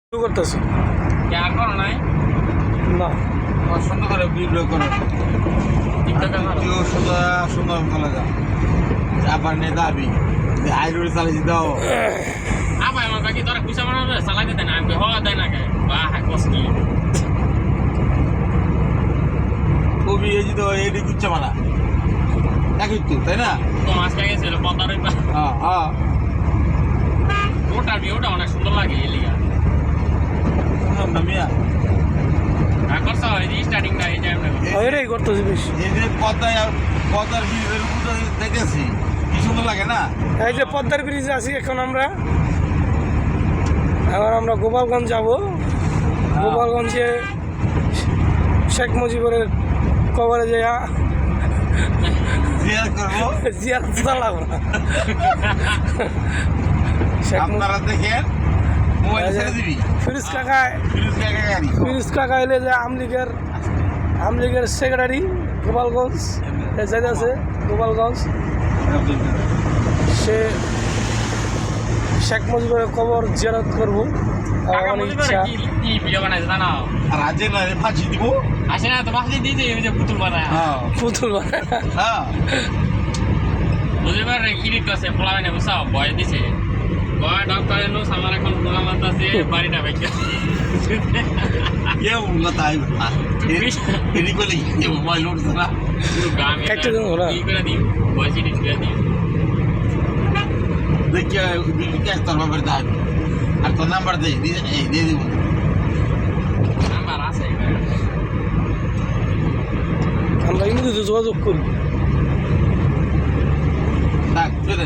শুরু করতেছি আর করো নাই না সুন্দর করে ভিডিও করো টিকটকে মারো ভিডিও সুন্দর সুন্দর চলে যা আবার নে দাবি যে হাইরোড চালিয়ে দাও আবার আমার বাকি তোরা কুসা মারবে চালাই দিতে না আমি হওয়া দেয় না কে বাহ কষ্টি খুবই এই যে এডি কুচ্চা মারা দেখি তো তাই না তো আজকে গেছিল পদ্মার ওই হ্যাঁ হ্যাঁ ওটার ভিউটা অনেক সুন্দর লাগে এই লিগা সুন্দর না মিয়া করছ এই যে স্টার্টিং না এই যে আমরা এটাই করতেছি বেশি এই যে পদ্মার ব্রিজের উপরে দেখেছি কি সুন্দর লাগে না এই যে পদ্মার ব্রিজে আছি এখন আমরা গোপালগঞ্জ যাব গোপালগঞ্জে শেখ মুজিবের কবরে যাইয়া জিয়ার করবো জিয়ারত চালাবো না শেখ আপনারা দেখেন মোবাইল ছেড়ে দিবি ফিরোজ কাকায় ফিরোজ কাকা গাড়ি ফিরোজ কাকা এলে যে আমলিগের সেক্রেটারি গোপালগঞ্জ যাইতে আছে গোপালগঞ্জ সে শেখ মুজিবের কবর জিয়ারত করবো কাকা আমার মুজিবের ইচ্ছা কি ভিডিও বানাইছে জানো আর আজে না ফাঁসি দিব আসে না তো বাকি দিয়ে এই যে পুতুল বানায় হ্যাঁ পুতুল বানায়। হ্যাঁ মুজিবের ইডিট করছে পোলা বানায় বুঝাও ভয় দিছে ভয় ডক্টর এলো আমার এখন পোলা মারতাছে বাড়িটা ভেঙে কেউ তাই না এডি করলে কেউ মোবাইল উঠছে না পুরো গ্রামে কাটতে দেবো ওরা। কি করে দিই ভয়েস এডিট করে দিই দেখে ক্যাশ তোর বাবার দাবি আর তোর নাম্বার দিয়ে দিব নাম্বার আছে আমরা ইংরেজিতে যোগাযোগ করি থাক চলে